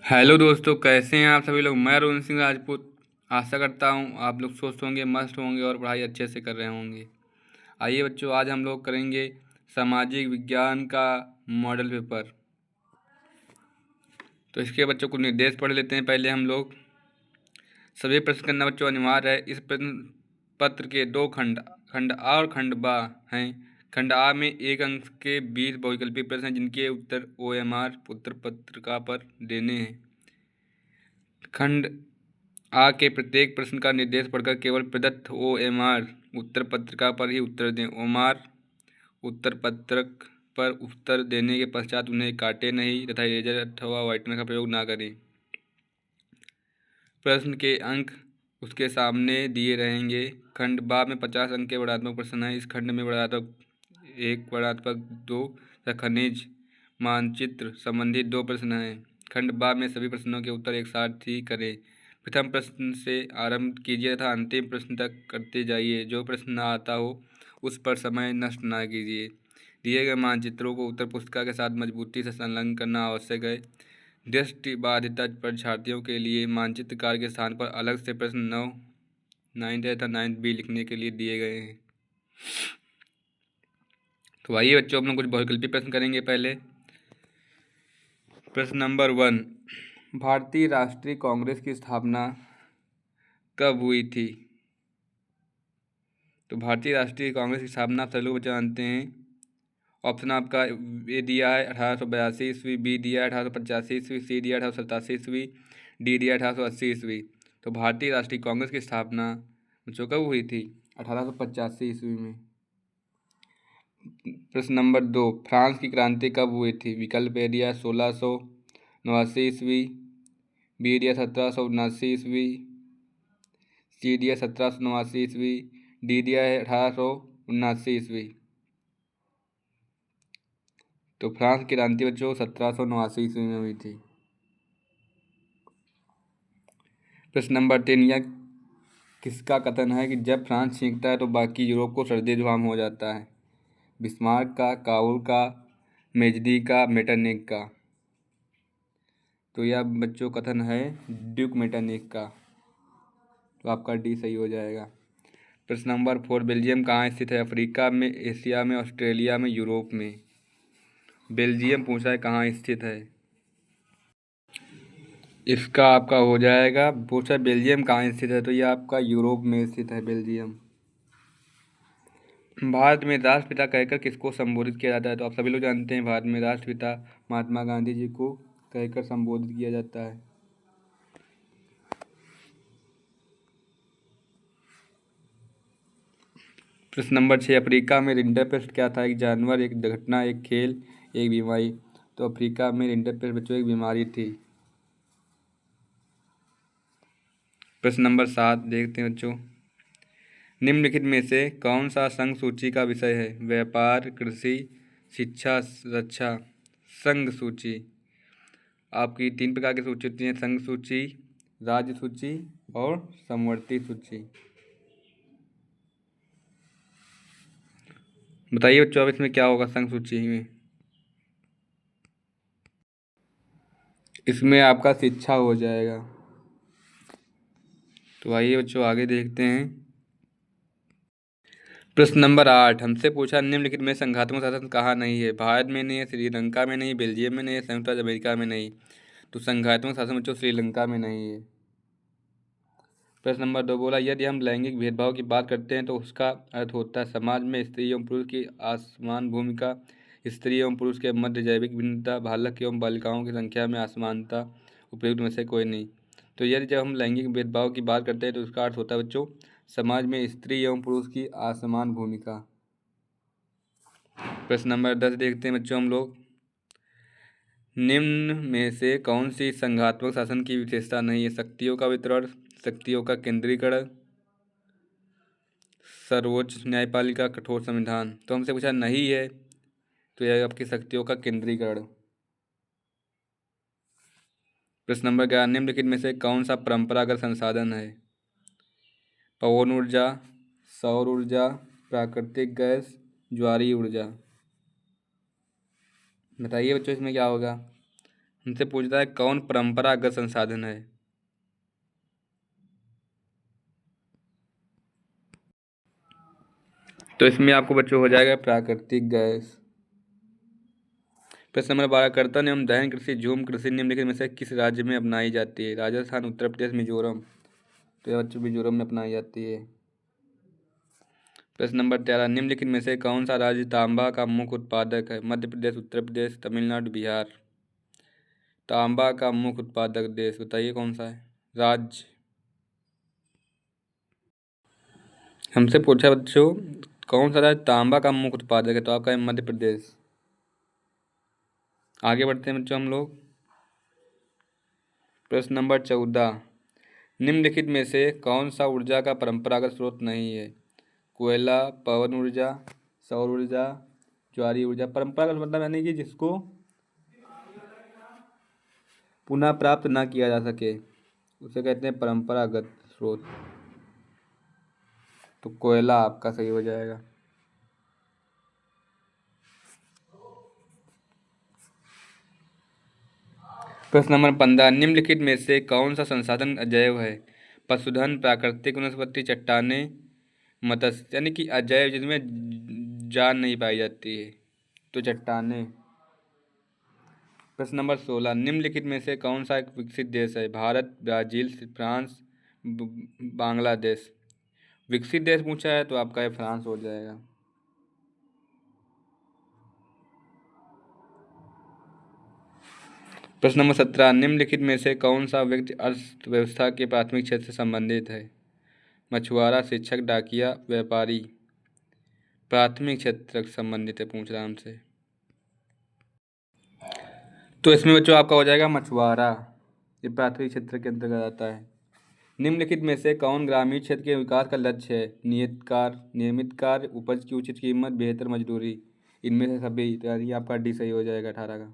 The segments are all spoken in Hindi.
हेलो दोस्तों, कैसे हैं आप सभी लोग। मैं अरुण सिंह राजपूत। आशा करता हूं आप लोग स्वस्थ होंगे, मस्त होंगे और पढ़ाई अच्छे से कर रहे होंगे। आइए बच्चों, आज हम लोग करेंगे सामाजिक विज्ञान का मॉडल पेपर। तो इसके बच्चों को निर्देश पढ़ लेते हैं पहले हम लोग। सभी प्रश्न करना बच्चों अनिवार्य है। इस प्रश्न पत्र के दो खंड खंड आ और खंड बा हैं। खंड आ में 1 अंक के 20 बहुविकल्पी प्रश्न हैं, जिनके उत्तर OMR उत्तर पत्रिका पर देने हैं। खंड आ के प्रत्येक प्रश्न का निर्देश पढ़कर केवल प्रदत्त OMR उत्तर पत्रिका पर ही उत्तर दें। OMR उत्तर पत्रक पर उत्तर देने के पश्चात उन्हें काटे नहीं तथा इरेजर अथवा व्हाइटनर का प्रयोग ना करें। प्रश्न के अंक उसके सामने दिए रहेंगे। खंड बा में 50 अंक के वर्णनात्मक प्रश्न हैं। इस खंड में वर्णनात्मक 1, वर्णनात्मक 2 तथा खनिज मानचित्र संबंधित 2 प्रश्न हैं। खंड बा में सभी प्रश्नों के उत्तर एक साथ ही करें। प्रथम प्रश्न से आरंभ कीजिए तथा अंतिम प्रश्न तक करते जाइए। जो प्रश्न न आता हो उस पर समय नष्ट न कीजिए। दिए गए मानचित्रों को उत्तर पुस्तिका के साथ मजबूती से संलग्न करना आवश्यक है। दृष्टिबाधिता परीक्षार्थियों के लिए मानचित्रकार के स्थान पर अलग से प्रश्न 9 तथा 9B लिखने के लिए दिए गए हैं। तो आइए बच्चों, हम लोग कुछ बहुविकल्पी प्रश्न करेंगे पहले। प्रश्न नंबर 1, भारतीय राष्ट्रीय कांग्रेस की स्थापना कब हुई थी। तो भारतीय राष्ट्रीय कांग्रेस की स्थापना सभी लोग जानते हैं। ऑप्शन आपका ए दिया है 1882 ईस्वी, बी दिया है 1885 ईस्वी, सी दिया 1887 ईस्वी, डी दिया 1880 ईस्वी। तो भारतीय राष्ट्रीय कांग्रेस की स्थापना बच्चों कब हुई थी? 1885 ईस्वी में। प्रश्न नंबर 2, फ्रांस की क्रांति कब हुई थी? विकल्प ए दिया 1689 ईस्वी, बी दिया 1779 ईस्वी, सी दिया 1789 ईस्वी, डी दिया है 1879 ईस्वी। तो फ्रांस की क्रांति बच्चों 1789 ईस्वी में हुई थी। प्रश्न नंबर 3, यह किसका कथन है कि जब फ्रांस छींकता है तो बाकी यूरोप को सर्दी जुकाम हो जाता है? बिस्मार्क का, काउल का, मेजदी का, मेटरनिख का? तो यह बच्चों कथन है ड्यूक मेटरनिख का। तो आपका डी सही हो जाएगा। प्रश्न नंबर 4, बेल्जियम कहाँ स्थित है? अफ्रीका में, एशिया में, ऑस्ट्रेलिया में, यूरोप में? बेल्जियम पूछा है कहाँ स्थित है। इसका आपका हो जाएगा, पूछा बेल्जियम कहाँ स्थित है, तो यह आपका यूरोप में स्थित है बेल्जियम। भारत में राष्ट्रपिता कहकर किसको संबोधित किया जाता है? तो आप सभी लोग जानते हैं, भारत में राष्ट्रपिता महात्मा गांधी जी को कहकर संबोधित किया जाता है। प्रश्न नंबर 6, अफ्रीका में रिंडरपेस्ट क्या था? एक जानवर, एक घटना, एक खेल, एक बीमारी? तो अफ्रीका में रिंडरपेस्ट बच्चों एक बीमारी थी। प्रश्न नंबर 7 देखते हैं बच्चों, निम्नलिखित में से कौन सा संघ सूची का विषय है? व्यापार, कृषि, शिक्षा, रक्षा? संघ सूची आपकी 3 प्रकार की सूची होती है, संघ सूची, राज्य सूची और समवर्ती सूची। बताइए बच्चों अब इसमें क्या होगा संघ सूची में? इसमें आपका शिक्षा हो जाएगा। तो आइए बच्चों आगे देखते हैं। प्रश्न नंबर 8 हमसे पूछा, निम्नलिखित में संघात्मक शासन कहाँ नहीं है? भारत में नहीं है, श्रीलंका में नहीं, बेल्जियम में नहीं है, संयुक्त राज्य अमेरिका में नहीं। तो संघात्मक शासन बच्चों श्रीलंका में नहीं है। प्रश्न नंबर 2 बोला, यदि हम लैंगिक भेदभाव की बात करते हैं तो उसका अर्थ होता है समाज में स्त्री एवं पुरुष की असमान भूमिका, स्त्री एवं पुरुष के मध्य जैविक भिन्नता, बालक एवं बालिकाओं की संख्या में असमानता, उपयुक्त में से कोई नहीं। तो यदि जब हम लैंगिक भेदभाव की बात करते हैं तो उसका अर्थ होता है बच्चों समाज में स्त्री एवं पुरुष की असमान भूमिका। प्रश्न नंबर 10 देखते हैं बच्चों हम लोग, निम्न में से कौन सी संघात्मक शासन की विशेषता नहीं है? शक्तियों का वितरण, शक्तियों का केंद्रीकरण, सर्वोच्च न्यायपालिका, कठोर संविधान? तो हमसे पूछा नहीं है, तो यह आपकी शक्तियों का केंद्रीकरण। प्रश्न नंबर 11, निम्नलिखित में से कौन सा परंपरागत संसाधन है? पवन ऊर्जा, सौर ऊर्जा, प्राकृतिक गैस, ज्वारीय ऊर्जा? बताइए बच्चों इसमें क्या होगा? हमसे पूछता है कौन परंपरागत संसाधन है। तो इसमें आपको बच्चों हो जाएगा प्राकृतिक गैस। प्रश्न नंबर 12, कर्तन एवं दहन कृषि झूम कृषि निम्नलिखित में से किस राज्य में अपनाई जाती है? राजस्थान, उत्तर प्रदेश, मिजोरम। तो ये बच्चों मिजोरम में अपनाई जाती है। प्रश्न नंबर 13, निम्नलिखित में से कौन सा राज्य तांबा का मुख्य उत्पादक है? मध्य प्रदेश, उत्तर प्रदेश, तमिलनाडु, बिहार। तांबा का मुख्य उत्पादक देश बताइए कौन सा है राज्य। हमसे पूछा बच्चों कौन सा राज्य तांबा का मुख्य उत्पादक है? तो आपका है मध्य प्रदेश। आगे बढ़ते हैं बच्चों हम लोग। प्रश्न नंबर 14, निम्नलिखित में से कौन सा ऊर्जा का परंपरागत स्रोत नहीं है? कोयला, पवन ऊर्जा, सौर ऊर्जा, ज्वारीय ऊर्जा। परंपरागत मतलब यानी कि जिसको पुनः प्राप्त ना किया जा सके उसे कहते हैं परंपरागत स्रोत। तो कोयला आपका सही हो जाएगा। प्रश्न नंबर 15, निम्नलिखित में से कौन सा संसाधन अजैव है? पशुधन, प्राकृतिक वनस्पति, चट्टाने, मत्स्य। यानी कि अजैव जिसमें जान नहीं पाई जाती है तो चट्टाने। प्रश्न नंबर 16, निम्नलिखित में से कौन सा एक विकसित देश है? Bharat, Brazil, France, Bangladesh. विकसित देश पूछा है तो आपका ये फ्रांस हो जाएगा। प्रश्न नंबर 17, निम्नलिखित में से कौन सा व्यक्ति अर्थव्यवस्था के प्राथमिक क्षेत्र से संबंधित है? मछुआरा, शिक्षक, डाकिया, व्यापारी। प्राथमिक क्षेत्र से संबंधित है पूछ रहा हमसे। तो इसमें बच्चों आपका हो जाएगा मछुआरा। ये प्राथमिक क्षेत्र के अंतर्गत आता है। निम्नलिखित में से कौन ग्रामीण क्षेत्र के विकास का लक्ष्य है? नियमित कार्य, उपज की उचित कीमत, बेहतर मजदूरी। इनमें से सभी। तो यानी आपका डी सही हो जाएगा 18 का।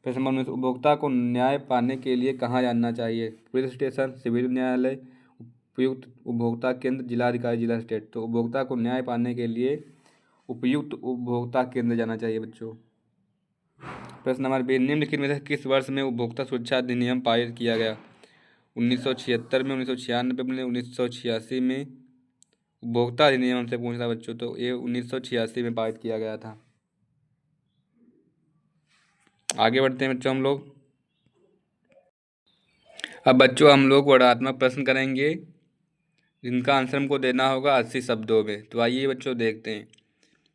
प्रश्न नंबर 19, उपभोक्ता को न्याय पाने के लिए कहाँ जाना चाहिए? पुलिस स्टेशन, सिविल न्यायालय, उपयुक्त उपभोक्ता केंद्र, जिलाधिकारी, जिला स्टेट। तो उपभोक्ता को न्याय पाने के लिए उपयुक्त उपभोक्ता केंद्र जाना चाहिए बच्चों। प्रश्न नंबर 20, निम्नलिखित में से किस वर्ष में उपभोक्ता सुरक्षा अधिनियम पारित किया गया? 1976 में, 1996 में, 1986 में। उपभोक्ता अधिनियम हमसे पूछ रहा बच्चों तो ये 1986 में पारित किया गया था। आगे बढ़ते हैं बच्चों हम लोग। अब बच्चों हम लोग वर्णनात्मक प्रश्न करेंगे जिनका आंसर हमको देना होगा 80 शब्दों में। तो आइए बच्चों देखते हैं।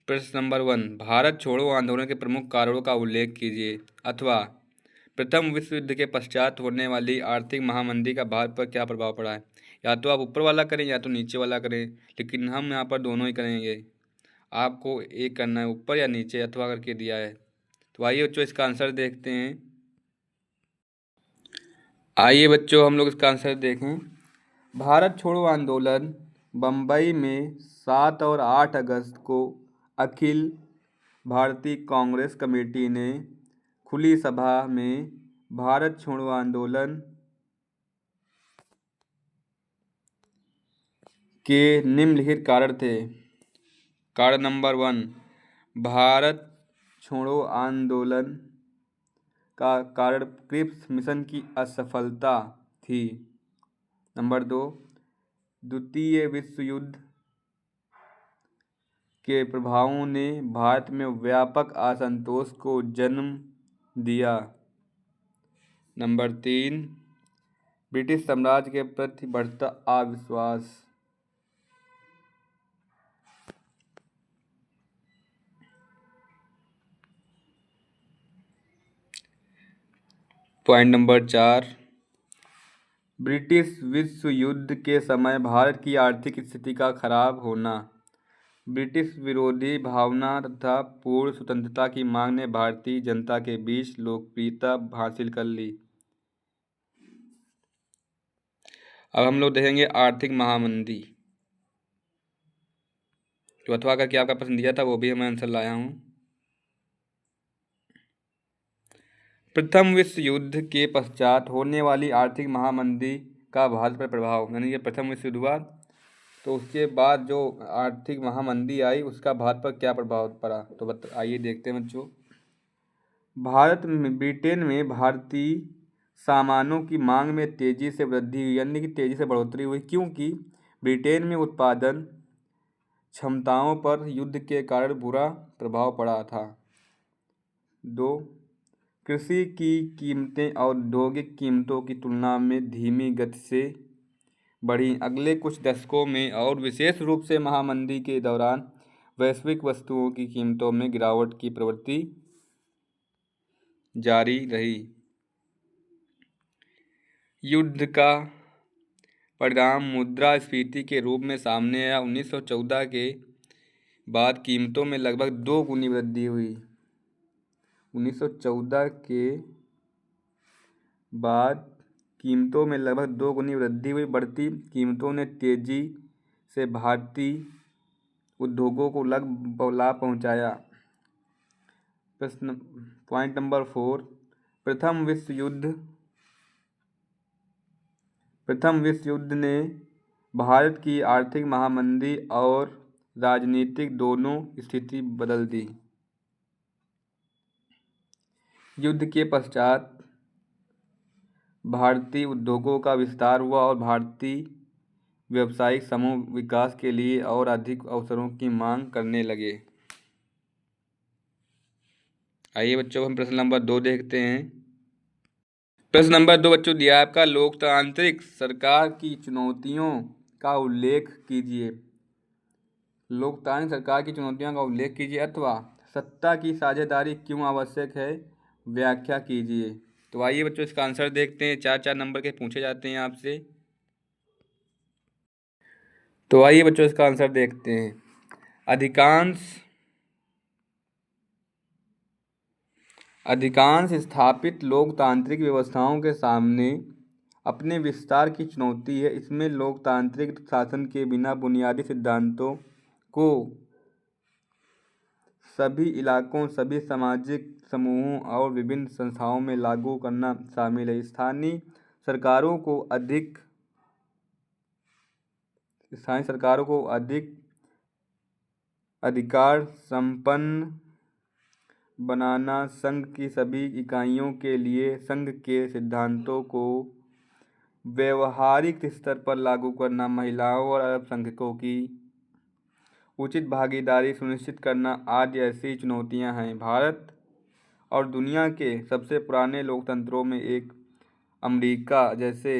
प्रश्न नंबर 1, भारत छोड़ो आंदोलन के प्रमुख कारणों का उल्लेख कीजिए। अथवा प्रथम विश्व युद्ध के पश्चात होने वाली आर्थिक महामंदी का भारत पर क्या प्रभाव पड़ा है? या तो आप ऊपर वाला करें या तो नीचे वाला करें, लेकिन हम यहाँ पर दोनों ही करेंगे। आपको एक करना है, ऊपर या नीचे अथवा करके दिया है। तो आइए बच्चों इसका आंसर देखते हैं। आइए बच्चों हम लोग इसका आंसर देखें। भारत छोड़ो आंदोलन बम्बई में 7 और 8 अगस्त को अखिल भारतीय कांग्रेस कमेटी ने खुली सभा में भारत छोड़ो आंदोलन के निम्नलिखित कारण थे। कारण नंबर 1, भारत छोड़ो आंदोलन का कारण क्रिप्स मिशन की असफलता थी। नंबर 2, द्वितीय विश्व युद्ध के प्रभावों ने भारत में व्यापक असंतोष को जन्म दिया। नंबर 3, ब्रिटिश साम्राज्य के प्रति बढ़ता अविश्वास। पॉइंट नंबर 4, ब्रिटिश विश्व युद्ध के समय भारत की आर्थिक स्थिति का खराब होना। ब्रिटिश विरोधी भावना तथा पूर्ण स्वतंत्रता की मांग ने भारतीय जनता के बीच लोकप्रियता हासिल कर ली। अब हम लोग देखेंगे आर्थिक महामंदी। तो अथवा करके आपका प्रश्न दिया था वो भी मैं आंसर लाया हूँ। प्रथम विश्व युद्ध के पश्चात होने वाली आर्थिक महामंदी का भारत पर प्रभाव, यानी कि प्रथम विश्व युद्ध हुआ तो उसके बाद जो आर्थिक महामंदी आई उसका भारत पर क्या प्रभाव पड़ा। तो आइए देखते हैं बच्चों। ब्रिटेन में भारतीय सामानों की मांग में तेजी से वृद्धि हुई, यानी कि तेजी से बढ़ोतरी हुई, क्योंकि ब्रिटेन में उत्पादन क्षमताओं पर युद्ध के कारण बुरा प्रभाव पड़ा था। 2. कृषि की कीमतें औद्योगिक कीमतों की तुलना में धीमी गति से बढ़ी। अगले कुछ दशकों में और विशेष रूप से महामंदी के दौरान वैश्विक वस्तुओं की कीमतों में गिरावट की प्रवृत्ति जारी रही। युद्ध का परिणाम मुद्रास्फीति के रूप में सामने आया। 1914 के बाद कीमतों में लगभग 2 गुनी वृद्धि हुई। 1914 के बाद कीमतों में लगभग 2 गुनी वृद्धि हुई। बढ़ती कीमतों ने तेजी से भारतीय उद्योगों को लाभ पहुंचाया। प्रश्न पॉइंट नंबर 4, प्रथम विश्व युद्ध ने भारत की आर्थिक महामंदी और राजनीतिक दोनों स्थिति बदल दी। युद्ध के पश्चात भारतीय उद्योगों का विस्तार हुआ और भारतीय व्यावसायिक समूह विकास के लिए और अधिक अवसरों की मांग करने लगे। आइए बच्चों, हम प्रश्न नंबर 2 देखते हैं। प्रश्न नंबर 2 बच्चों दिया है आपका, लोकतांत्रिक सरकार की चुनौतियों का उल्लेख कीजिए। लोकतांत्रिक सरकार की चुनौतियों का उल्लेख कीजिए अथवा सत्ता की साझेदारी क्यों आवश्यक है, व्याख्या कीजिए। तो आइए बच्चों इसका आंसर देखते हैं। 4-4 नंबर के पूछे जाते हैं आपसे। तो आइए बच्चों इसका आंसर देखते हैं। अधिकांश स्थापित लोकतांत्रिक व्यवस्थाओं के सामने अपने विस्तार की चुनौती है। इसमें लोकतांत्रिक शासन के बिना बुनियादी सिद्धांतों को सभी इलाकों, सभी सामाजिक समूहों और विभिन्न संस्थाओं में लागू करना शामिल है। स्थानीय सरकारों को अधिक अधिकार संपन्न बनाना, संघ की सभी इकाइयों के लिए संघ के सिद्धांतों को व्यवहारिक स्तर पर लागू करना, महिलाओं और अल्पसंख्यकों की उचित भागीदारी सुनिश्चित करना आदि ऐसी चुनौतियां हैं। भारत और दुनिया के सबसे पुराने लोकतंत्रों में एक अमेरिका जैसे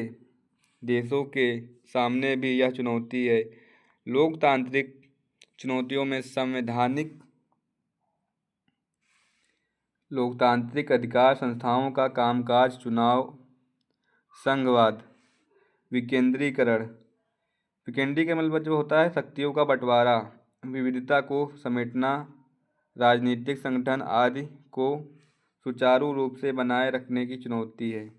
देशों के सामने भी यह चुनौती है। लोकतांत्रिक चुनौतियों में लोकतांत्रिक अधिकार संस्थाओं का कामकाज, चुनाव, संघवाद, विकेंद्रीकरण मतलब जो होता है शक्तियों का बंटवारा, विविधता को समेटना, राजनीतिक संगठन आदि को सुचारू रूप से बनाए रखने की चुनौती है।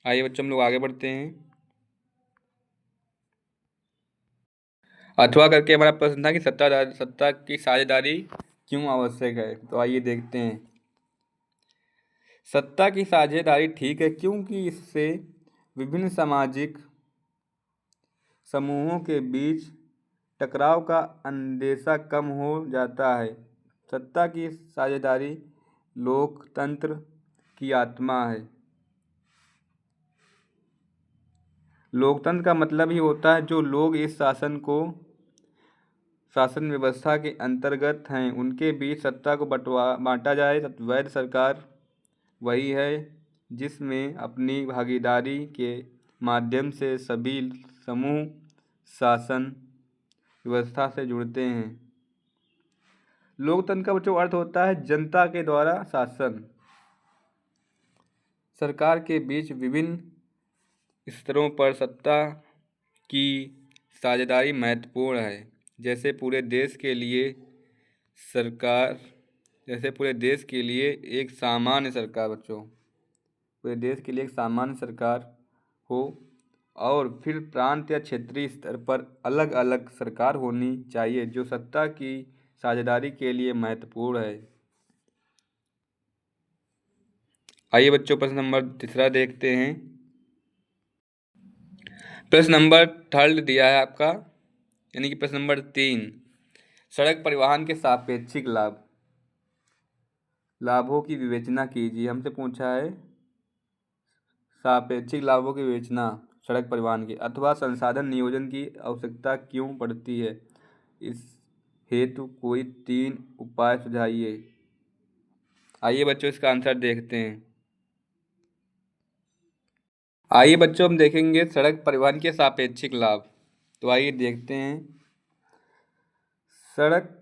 आइए बच्चों हम लोग आगे बढ़ते हैं। अथवा करके हमारा प्रश्न था कि सत्ता की साझेदारी क्यों आवश्यक है। तो आइए देखते हैं। सत्ता की साझेदारी ठीक है क्योंकि इससे विभिन्न सामाजिक समूहों के बीच टकराव का अंदेशा कम हो जाता है। सत्ता की साझेदारी लोकतंत्र की आत्मा है। लोकतंत्र का मतलब ही होता है जो लोग इस शासन व्यवस्था के अंतर्गत हैं उनके बीच सत्ता को बांटा जाए। वैध सरकार वही है जिसमें अपनी भागीदारी के माध्यम से सभी समूह शासन व्यवस्था से जुड़ते हैं। लोकतंत्र का बच्चों अर्थ होता है जनता के द्वारा शासन। सरकार के बीच विभिन्न स्तरों पर सत्ता की साझेदारी महत्वपूर्ण है। जैसे पूरे देश के लिए एक सामान्य सरकार हो और फिर प्रांत या क्षेत्रीय स्तर पर अलग अलग सरकार होनी चाहिए जो सत्ता की साझेदारी के लिए महत्वपूर्ण है। आइए बच्चों प्रश्न नंबर 3 देखते हैं। प्रश्न नंबर 3 दिया है आपका, यानी कि प्रश्न नंबर 3, सड़क परिवहन के सापेक्षिक लाभ। लाभों की विवेचना कीजिए। हमसे पूछा है सापेक्षिक लाभों की विवेचना सड़क परिवहन की, अथवा संसाधन नियोजन की आवश्यकता क्यों पड़ती है, इस हेतु कोई 3 उपाय सुझाइए। आइए बच्चों इसका आंसर देखते हैं। आइए बच्चों हम देखेंगे सड़क परिवहन के सापेक्षिक लाभ। तो आइए देखते हैं। सड़क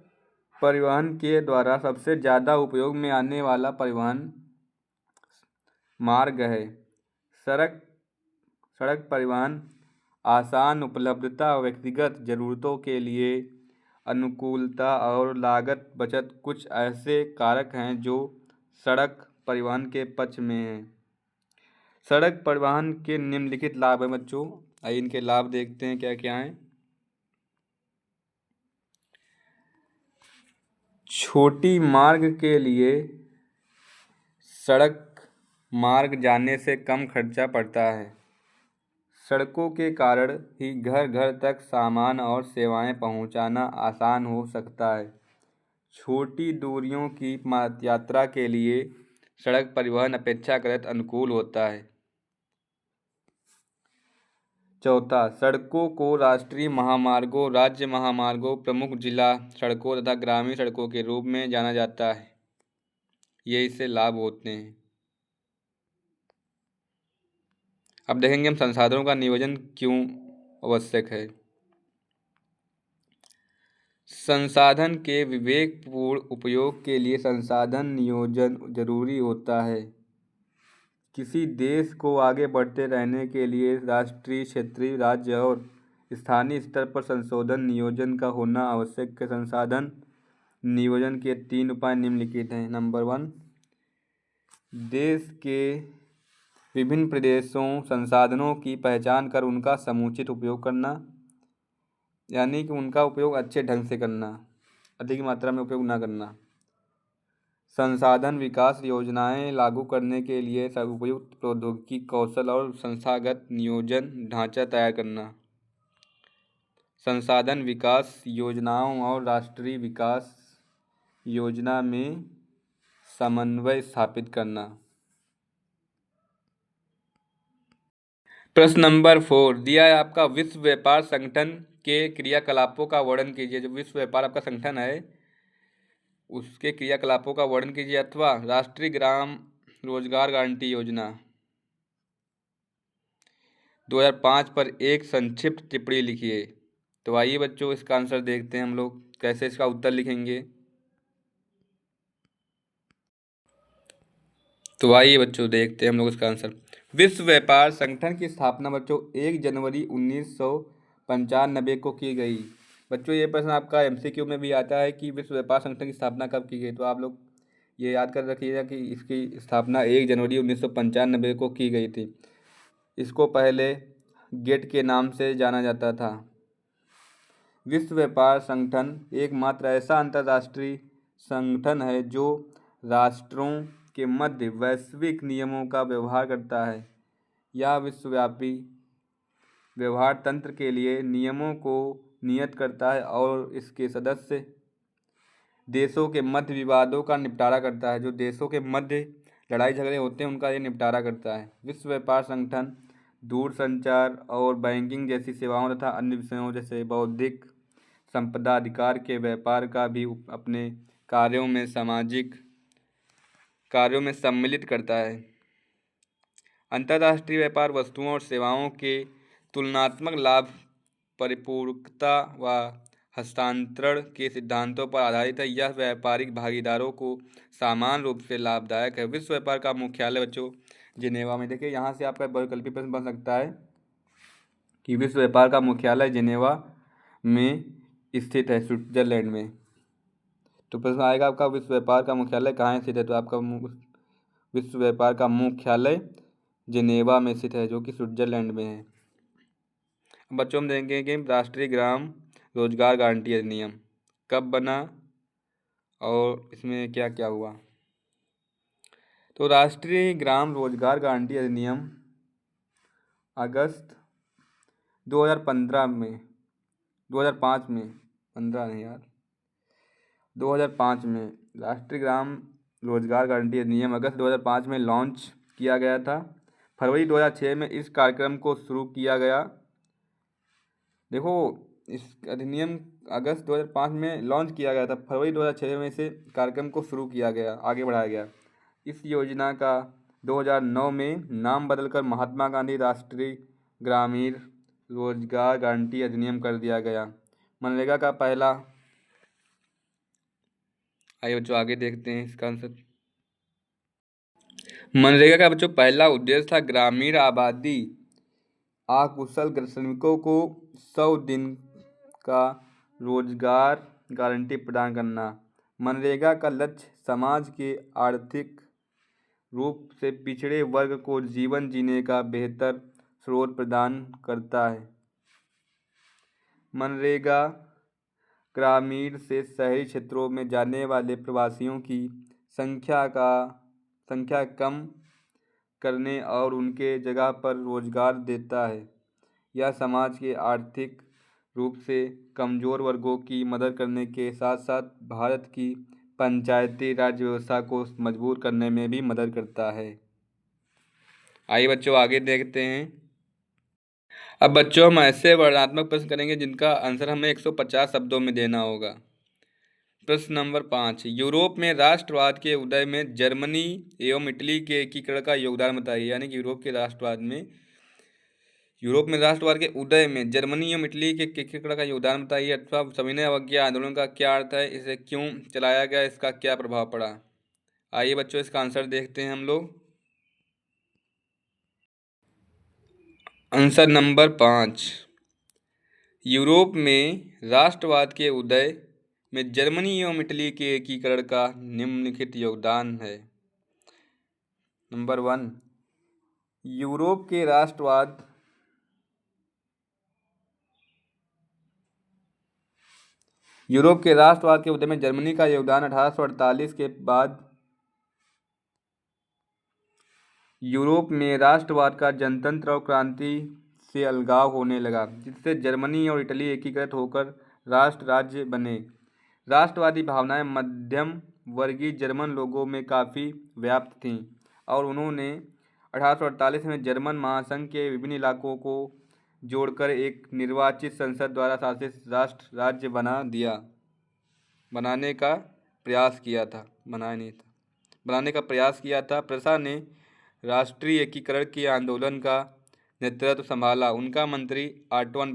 परिवहन के द्वारा सबसे ज़्यादा उपयोग में आने वाला परिवहन मार्ग है। सड़क परिवहन आसान उपलब्धता, व्यक्तिगत ज़रूरतों के लिए अनुकूलता और लागत बचत कुछ ऐसे कारक हैं जो सड़क परिवहन के पक्ष में हैं। सड़क परिवहन के निम्नलिखित लाभ हैं बच्चों। आइए इनके लाभ देखते हैं क्या क्या हैं। छोटी मार्ग के लिए सड़क मार्ग जाने से कम खर्चा पड़ता है। सड़कों के कारण ही घर घर तक सामान और सेवाएं पहुंचाना आसान हो सकता है। छोटी दूरियों की यात्रा के लिए सड़क परिवहन अपेक्षाकृत अनुकूल होता है। चौथा, सड़कों को राष्ट्रीय महामार्गों, राज्य महामार्गों, प्रमुख जिला सड़कों तथा ग्रामीण सड़कों के रूप में जाना जाता है। ये इससे लाभ होते हैं। अब देखेंगे हम संसाधनों का नियोजन क्यों आवश्यक है। संसाधन के विवेकपूर्ण उपयोग के लिए संसाधन नियोजन जरूरी होता है। किसी देश को आगे बढ़ते रहने के लिए राष्ट्रीय, क्षेत्रीय, राज्य और स्थानीय स्तर पर संशोधन नियोजन का होना आवश्यक है। संसाधन नियोजन के 3 उपाय निम्नलिखित हैं। नंबर 1, देश के विभिन्न प्रदेशों संसाधनों की पहचान कर उनका समुचित उपयोग करना, यानी कि उनका उपयोग अच्छे ढंग से करना, अधिक मात्रा में उपयोग ना करना। संसाधन विकास योजनाएं लागू करने के लिए उपयुक्त प्रौद्योगिकी, कौशल और संस्थागत नियोजन ढांचा तैयार करना। संसाधन विकास योजनाओं और राष्ट्रीय विकास योजना में समन्वय स्थापित करना। प्रश्न नंबर 4 दिया है आपका, विश्व व्यापार संगठन के क्रियाकलापों का वर्णन कीजिए। जो विश्व व्यापार आपका संगठन है उसके क्रियाकलापों का वर्णन कीजिए, अथवा राष्ट्रीय ग्राम रोजगार गारंटी योजना 2005 पर एक संक्षिप्त टिप्पणी लिखिए। तो आइए बच्चों इसका आंसर देखते हैं हम लोग कैसे इसका उत्तर लिखेंगे। तो आइए बच्चों देखते हैं हम लोग इसका आंसर। विश्व व्यापार संगठन की स्थापना बच्चों 1 जनवरी 1995 को की गई। बच्चों ये प्रश्न आपका MCQ में भी आता है कि विश्व व्यापार संगठन की स्थापना कब की गई। तो आप लोग ये याद कर रखिएगा कि इसकी स्थापना 1 जनवरी 1995 को की गई थी। इसको पहले गेट के नाम से जाना जाता था। विश्व व्यापार संगठन एकमात्र ऐसा अंतर्राष्ट्रीय संगठन है जो राष्ट्रों के मध्य वैश्विक नियमों का व्यवहार करता है। यह विश्वव्यापी व्यवहार तंत्र के लिए नियमों को नियत करता है और इसके सदस्य देशों के मध्य विवादों का निपटारा करता है। जो देशों के मध्य लड़ाई झगड़े होते हैं उनका ये निपटारा करता है। विश्व व्यापार संगठन दूरसंचार और बैंकिंग जैसी सेवाओं तथा अन्य विषयों जैसे बौद्धिक संपदा अधिकार के व्यापार का भी अपने कार्यों में सम्मिलित करता है। अंतर्राष्ट्रीय व्यापार वस्तुओं और सेवाओं के तुलनात्मक लाभ, परिपूरकता व हस्तांतरण के सिद्धांतों पर आधारित है। यह व्यापारिक भागीदारों को समान रूप से लाभदायक है। विश्व व्यापार का मुख्यालय बच्चों जिनेवा में। देखिए यहाँ से आपका वैकल्पिक प्रश्न बन सकता है कि विश्व व्यापार का मुख्यालय जिनेवा में स्थित है, स्विट्जरलैंड में। तो प्रश्न आएगा आपका विश्व व्यापार का मुख्यालय कहाँ स्थित है। तो आपका विश्व व्यापार का मुख्यालय जिनेवा में स्थित है जो कि स्विट्जरलैंड में है। बच्चों हम देखेंगे कि राष्ट्रीय ग्राम रोजगार गारंटी अधिनियम कब बना और इसमें क्या क्या हुआ। तो राष्ट्रीय ग्राम रोजगार गारंटी अधिनियम अगस्त 2005 में 2005 में राष्ट्रीय ग्राम रोजगार गारंटी अधिनियम अगस्त 2005 में लॉन्च किया गया था। फरवरी 2006 में इस कार्यक्रम को शुरू किया गया। देखो, इस अधिनियम अगस्त 2005 में लॉन्च किया गया था, फरवरी 2006 में इसे कार्यक्रम को शुरू किया गया, आगे बढ़ाया गया। इस योजना का 2009 में नाम बदलकर महात्मा गांधी राष्ट्रीय ग्रामीण रोजगार गारंटी अधिनियम कर दिया गया। मनरेगा का पहला, आइए बच्चों आगे देखते हैं इसका आंसर। मनरेगा का बच्चों पहला उद्देश्य था ग्रामीण आबादी अकुशल श्रमिकों को 100 दिन का रोजगार गारंटी प्रदान करना। मनरेगा का लक्ष्य समाज के आर्थिक रूप से पिछड़े वर्ग को जीवन जीने का बेहतर स्रोत प्रदान करता है। मनरेगा ग्रामीण से शहरी क्षेत्रों में जाने वाले प्रवासियों की संख्या कम करने और उनके जगह पर रोजगार देता है। यह समाज के आर्थिक रूप से कमजोर वर्गों की मदद करने के साथ साथ भारत की पंचायती राज व्यवस्था को मजबूत करने में भी मदद करता है। आइए बच्चों आगे देखते हैं। अब बच्चों हम ऐसे वर्णनात्मक प्रश्न करेंगे जिनका आंसर हमें 150 शब्दों में देना होगा। प्रश्न नंबर 5, यूरोप में राष्ट्रवाद के उदय में जर्मनी एवं इटली के एकीकरण का योगदान बताइए। यानी कि यूरोप में राष्ट्रवाद के उदय में जर्मनी एवं इटली के एकीकरण का योगदान बताइए। अथवा सविनय अवज्ञा आंदोलन का क्या अर्थ है, इसे क्यों चलाया गया, इसका क्या प्रभाव पड़ा। आइए बच्चों इसका आंसर देखते हैं हम लोग। आंसर नंबर 5, यूरोप में राष्ट्रवाद के उदय में जर्मनी एवं इटली के एकीकरण का निम्नलिखित योगदान है। नंबर 1, यूरोप के राष्ट्रवाद के उदय में जर्मनी का योगदान 1848 के बाद यूरोप में राष्ट्रवाद का जनतंत्र और क्रांति से अलगाव होने लगा, जिससे जर्मनी और इटली एकीकृत होकर राष्ट्र राज्य बने। राष्ट्रवादी भावनाएं मध्यम वर्गीय जर्मन लोगों में काफ़ी व्याप्त थीं और उन्होंने 1848 में जर्मन महासंघ के विभिन्न इलाकों को जोड़कर एक निर्वाचित संसद द्वारा शासित राष्ट्र राज्य बनाने का प्रयास किया था। प्रशा ने राष्ट्रीय एकीकरण के आंदोलन का नेतृत्व संभाला। उनका मंत्री ऑटोन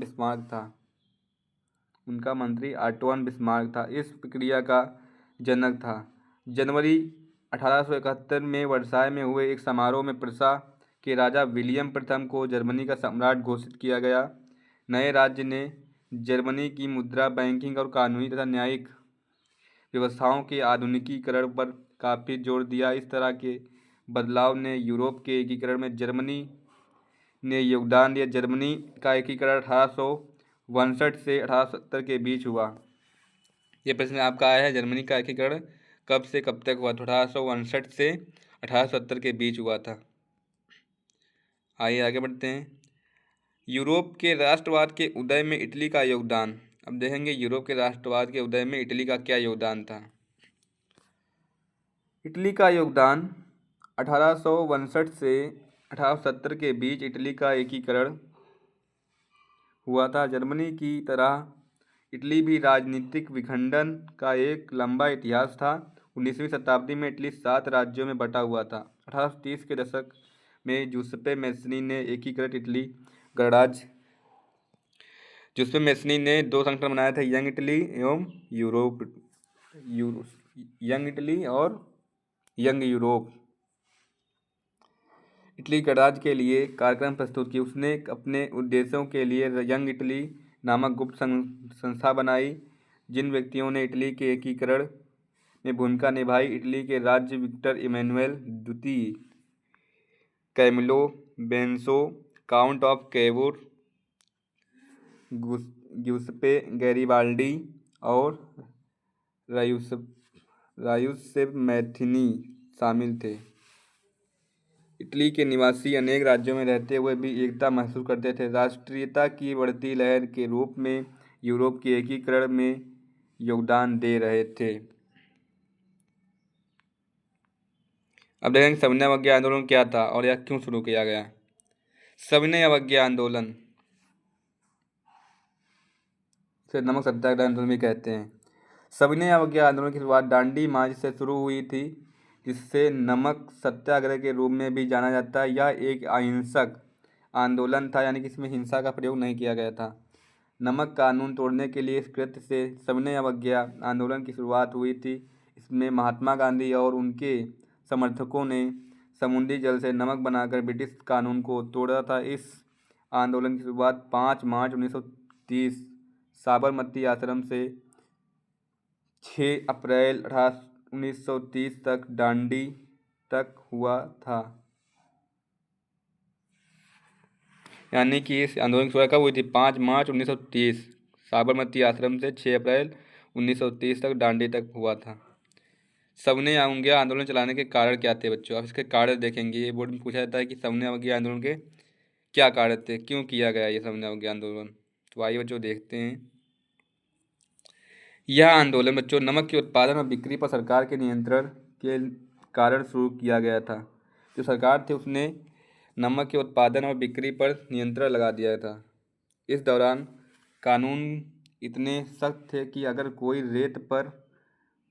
बिस्मार्क था इस प्रक्रिया का जनक था। जनवरी 1871 में वर्साय में हुए एक समारोह में प्रशा के राजा विलियम प्रथम को जर्मनी का सम्राट घोषित किया गया। नए राज्य ने जर्मनी की मुद्रा, बैंकिंग और कानूनी तथा न्यायिक व्यवस्थाओं के आधुनिकीकरण पर काफ़ी जोर दिया। इस तरह के बदलाव ने यूरोप के एकीकरण में जर्मनी ने योगदान दिया। जर्मनी का एकीकरण 1859 से 1870 के बीच हुआ। ये प्रश्न आपका आया है, जर्मनी का एकीकरण कब से कब तक हुआ? तो 1859 से 1870 के बीच हुआ था। आइए आगे बढ़ते हैं। यूरोप के राष्ट्रवाद के उदय में इटली का योगदान। अब देखेंगे यूरोप के राष्ट्रवाद के उदय में इटली का क्या योगदान था। इटली का योगदान 1859 से 1870 के बीच इटली का एकीकरण हुआ था। जर्मनी की तरह इटली भी राजनीतिक विखंडन का एक लंबा इतिहास था। 19वीं शताब्दी में इटली 7 राज्यों में बटा हुआ था। 1830 के दशक में जूसेप्पे मैज़नी ने एकीकृत इटली गणराज्य जूसेप्पे मैज़नी ने 2 संगठन बनाए थे, यंग इटली और यंग यूरोप। इटली गणराज्य के लिए कार्यक्रम प्रस्तुत किए। उसने अपने उद्देश्यों के लिए यंग इटली नामक गुप्त संस्था बनाई। जिन व्यक्तियों ने इटली के एकीकरण में भूमिका निभाई, इटली के राज्य विक्टर इमैनुएल द्वितीय, Camillo Benso, count of Cavour, Giuseppe Garibaldi और रायुसेप मैथिनी शामिल थे। इटली के निवासी अनेक राज्यों में रहते हुए भी एकता महसूस करते थे। राष्ट्रीयता की बढ़ती लहर के रूप में यूरोप के एकीकरण में योगदान दे रहे थे। अब देखेंगे सविनय अवज्ञा आंदोलन क्या था और यह क्यों शुरू किया गया। सविनय अवज्ञा आंदोलन, इसे नमक सत्याग्रह आंदोलन भी कहते हैं। सविनय अवज्ञा आंदोलन की शुरुआत दांडी मार्च से शुरू हुई थी, जिससे नमक सत्याग्रह के रूप में भी जाना जाता है। यह एक अहिंसक आंदोलन था, यानी कि इसमें हिंसा का प्रयोग नहीं किया गया था। नमक कानून तोड़ने के लिए इस कृत्य से सविनय अवज्ञा आंदोलन की शुरुआत हुई थी। इसमें महात्मा गांधी और उनके समर्थकों ने समुद्री जल से नमक बनाकर ब्रिटिश कानून को तोड़ा था। इस आंदोलन की शुरुआत 5 मार्च 1930 साबरमती आश्रम से 6 अप्रैल 1930 तक दांडी तक हुआ था। यानी कि इस आंदोलन की शुरुआत कब हुई थी? 5 मार्च 1930 साबरमती आश्रम से 6 अप्रैल 1930 तक दांडी तक हुआ था। सविनय अवज्ञा आंदोलन चलाने के कारण क्या थे बच्चों? आप इसके कारण देखेंगे। ये बोर्ड में पूछा जाता है कि सविनय अवज्ञा आंदोलन के क्या कारण थे, क्यों किया गया ये सविनय अवज्ञा आंदोलन। तो आइए बच्चों देखते हैं। यह आंदोलन बच्चों नमक के उत्पादन और बिक्री पर सरकार के नियंत्रण के कारण शुरू किया गया था। जो सरकार थी उसने नमक के उत्पादन और बिक्री पर नियंत्रण लगा दिया था। इस दौरान कानून इतने सख्त थे कि अगर कोई रेत पर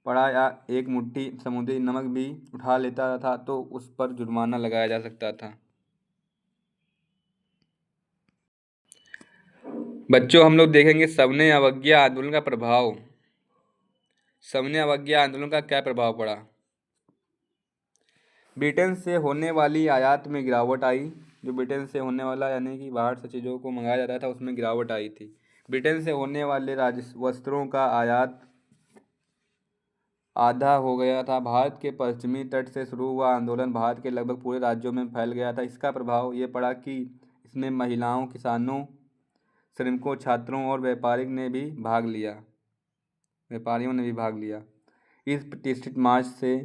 पड़ा या एक मुट्ठी समुद्री नमक भी उठा लेता था तो उस पर जुर्माना लगाया जा सकता था। बच्चों हम लोग देखेंगे सविनय अवज्ञा आंदोलन का प्रभाव। सविनय अवज्ञा आंदोलन का क्या प्रभाव पड़ा? ब्रिटेन से होने वाली आयात में गिरावट आई। जो ब्रिटेन से होने वाला यानी कि बाहर से चीज़ों को मंगाया जाता था उसमें गिरावट आई थी। ब्रिटेन से होने वाले वस्त्रों का आयात आधा हो गया था। भारत के पश्चिमी तट से शुरू हुआ आंदोलन भारत के लगभग पूरे राज्यों में फैल गया था। इसका प्रभाव ये पड़ा कि इसमें महिलाओं, किसानों, श्रमिकों, छात्रों और व्यापारियों ने भी भाग लिया। इस प्रतिष्ठित मार्च से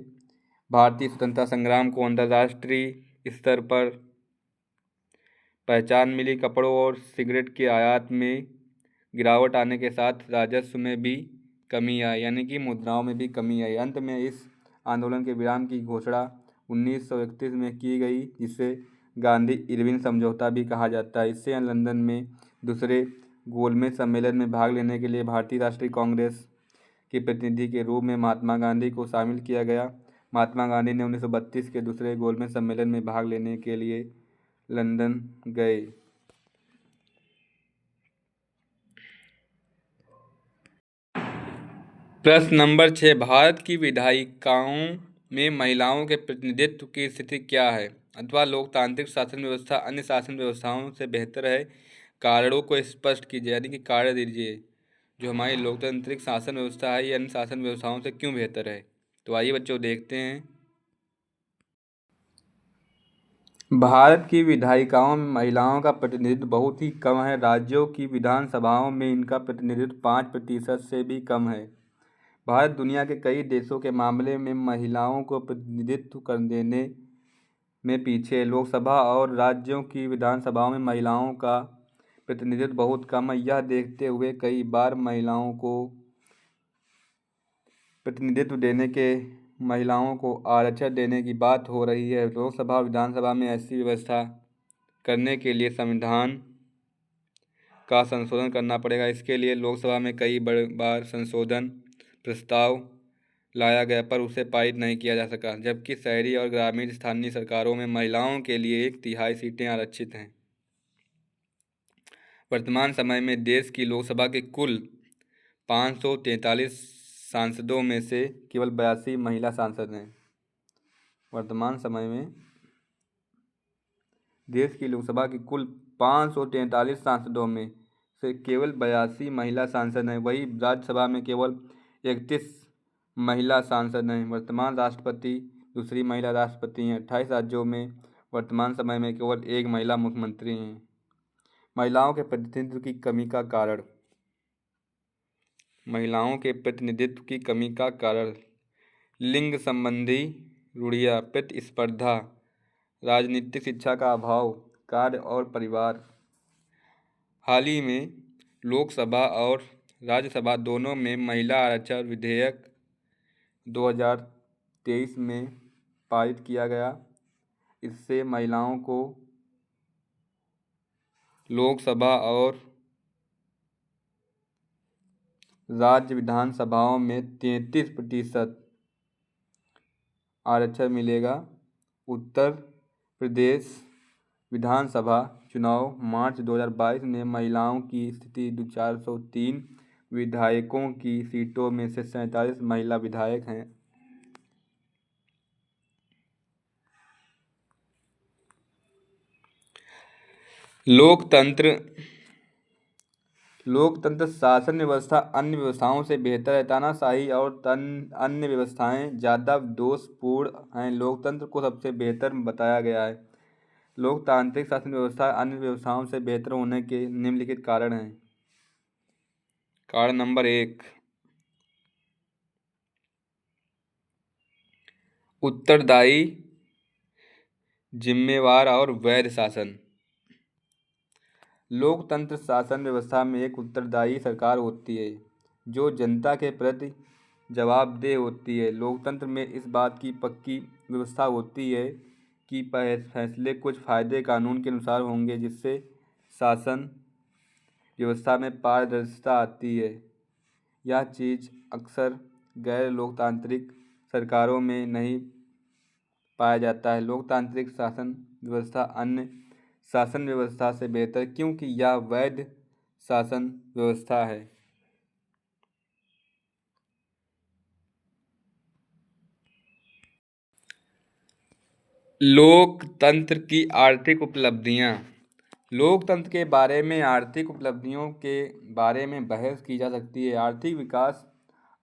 भारतीय स्वतंत्रता संग्राम को अंतर्राष्ट्रीय स्तर पर पहचान मिली। कपड़ों और सिगरेट के आयात में गिरावट आने के साथ राजस्व में भी कमी आई, यानी कि मुद्राओं में भी कमी आई। अंत में इस आंदोलन के विराम की घोषणा 1931 में की गई, जिसे गांधी इरविन समझौता भी कहा जाता है। इससे लंदन में दूसरे गोलमेज सम्मेलन में भाग लेने के लिए भारतीय राष्ट्रीय कांग्रेस के प्रतिनिधि के रूप में महात्मा गांधी को शामिल किया गया। महात्मा गांधी ने 1932 के दूसरे गोलमेज सम्मेलन में भाग लेने के लिए लंदन गए। प्रश्न नंबर 6, भारत की विधायिकाओं में महिलाओं के प्रतिनिधित्व की स्थिति क्या है? अथवा लोकतांत्रिक शासन व्यवस्था अन्य शासन व्यवस्थाओं से बेहतर है? कारणों को स्पष्ट कीजिए, यानी कि कारण दीजिए। जो हमारी लोकतांत्रिक शासन व्यवस्था है ये अन्य शासन व्यवस्थाओं से क्यों बेहतर है? तो आइए बच्चों देखते हैं। भारत की विधायिकाओं में महिलाओं का प्रतिनिधित्व बहुत ही कम है। राज्यों की विधानसभाओं में इनका प्रतिनिधित्व 5% से भी कम है। भारत दुनिया के कई देशों के मामले में महिलाओं को प्रतिनिधित्व कर देने में पीछे है। लोकसभा और राज्यों की विधानसभाओं में महिलाओं का प्रतिनिधित्व बहुत कम है। यह देखते हुए कई बार महिलाओं को प्रतिनिधित्व देने के महिलाओं को आरक्षण देने की बात हो रही है। लोकसभा और विधानसभा में ऐसी व्यवस्था करने के लिए संविधान का संशोधन करना पड़ेगा। इसके लिए लोकसभा में कई बार संशोधन प्रस्ताव लाया गया पर उसे पारित नहीं किया जा सका, जबकि शहरी और ग्रामीण स्थानीय सरकारों में महिलाओं के लिए 1/3 सीटें आरक्षित हैं। वर्तमान समय में देश की लोकसभा के कुल 543 सांसदों में से केवल 82 महिला सांसद हैं। वर्तमान समय में देश की लोकसभा की कुल 543 सांसदों में से केवल 82 महिला सांसद हैं। वही राज्यसभा में केवल 31 महिला सांसद हैं। वर्तमान राष्ट्रपति दूसरी महिला राष्ट्रपति हैं। 28 राज्यों में वर्तमान समय में केवल 1 महिला मुख्यमंत्री हैं। महिलाओं के प्रतिनिधित्व की कमी का कारण। महिलाओं के प्रतिनिधित्व की कमी का कारण लिंग संबंधी रूढ़ियाँ, प्रतिस्पर्धा, राजनीतिक शिक्षा का अभाव, कार्य और परिवार। हाल ही में लोकसभा और राज्यसभा दोनों में महिला आरक्षण विधेयक 2023 में पारित किया गया। इससे महिलाओं को लोकसभा और राज्य विधानसभाओं में 33% आरक्षण मिलेगा। उत्तर प्रदेश विधानसभा चुनाव मार्च 2022 में महिलाओं की स्थिति 403 विधायकों की सीटों में से 47 महिला विधायक हैं। लोकतंत्र शासन व्यवस्था अन्य व्यवस्थाओं से बेहतर है। तानाशाही और अन्य व्यवस्थाएं ज़्यादा दोषपूर्ण हैं। लोकतंत्र को सबसे बेहतर बताया गया है। लोकतांत्रिक शासन व्यवस्था अन्य व्यवस्थाओं से बेहतर होने के निम्नलिखित कारण हैं। कारण नंबर 1, उत्तरदायी, जिम्मेवार और वैध शासन। लोकतंत्र शासन व्यवस्था में एक उत्तरदायी सरकार होती है जो जनता के प्रति जवाबदेह होती है। लोकतंत्र में इस बात की पक्की व्यवस्था होती है कि फैसले कुछ फायदे कानून के अनुसार होंगे, जिससे शासन व्यवस्था में पारदर्शिता आती है। यह चीज़ अक्सर गैर लोकतांत्रिक सरकारों में नहीं पाया जाता है। लोकतांत्रिक शासन व्यवस्था अन्य शासन व्यवस्था से बेहतर क्योंकि यह वैध शासन व्यवस्था है। लोकतंत्र की आर्थिक उपलब्धियां। लोकतंत्र के बारे में आर्थिक उपलब्धियों के बारे में बहस की जा सकती है। आर्थिक विकास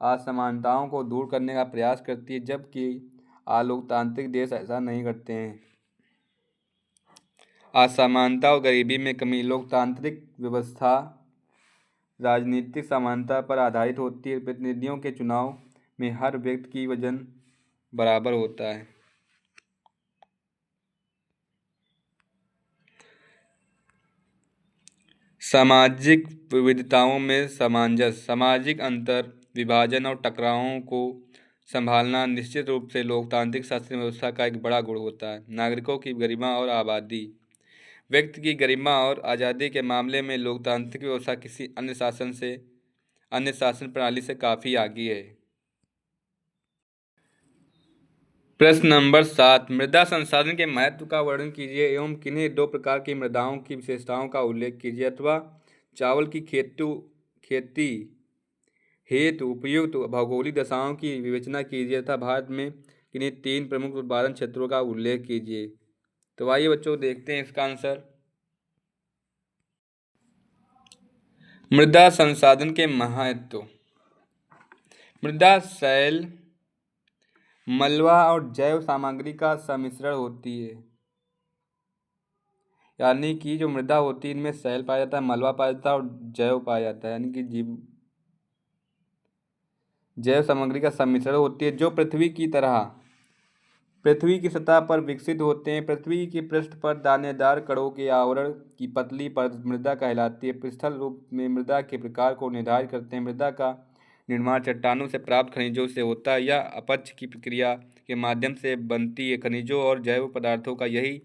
असमानताओं को दूर करने का प्रयास करती है, जबकि अलोकतांत्रिक देश ऐसा नहीं करते हैं। असमानता और गरीबी में कमी। लोकतांत्रिक व्यवस्था राजनीतिक समानता पर आधारित होती है। प्रतिनिधियों के चुनाव में हर व्यक्ति की वजन बराबर होता है। सामाजिक विविधताओं में सामंजस्य। सामाजिक अंतर, विभाजन और टकरावों को संभालना निश्चित रूप से लोकतांत्रिक शासन व्यवस्था का एक बड़ा गुण होता है। नागरिकों की गरिमा और आबादी। व्यक्ति की गरिमा और आज़ादी के मामले में लोकतांत्रिक व्यवस्था किसी अन्य शासन प्रणाली से काफ़ी आगे है। प्रश्न नंबर 7, मृदा संसाधन के महत्व का वर्णन कीजिए एवं किन्हीं 2 प्रकार की मृदाओं की विशेषताओं का उल्लेख कीजिए। अथवा चावल की खेती हेतु उपयुक्त भौगोलिक दशाओं की विवेचना कीजिए तथा भारत में किन्हीं 3 प्रमुख उत्पादन क्षेत्रों का उल्लेख कीजिए। तो आइए बच्चों देखते हैं इसका आंसर। मृदा संसाधन के महत्व। मृदा सैल, मलबा और जैव सामग्री का सम्मिश्रण होती है। यानी कि जो मृदा होती है इनमें सैल पाया जाता है, मलबा पाया जाता है और जैव पाया जाता है, यानी कि जैव सामग्री का सम्मिश्रण होती है, जो पृथ्वी की सतह पर विकसित होते हैं। पृथ्वी के पृष्ठ पर दानेदार कणों के आवरण की पतली परत मृदा कहलाती है। पृष्ठल रूप में मृदा के प्रकार को निर्धारित करते हैं। मृदा का निर्माण चट्टानों से प्राप्त खनिजों से होता है। यह अपच की प्रक्रिया के माध्यम से बनती है। खनिजों और जैव पदार्थों का यही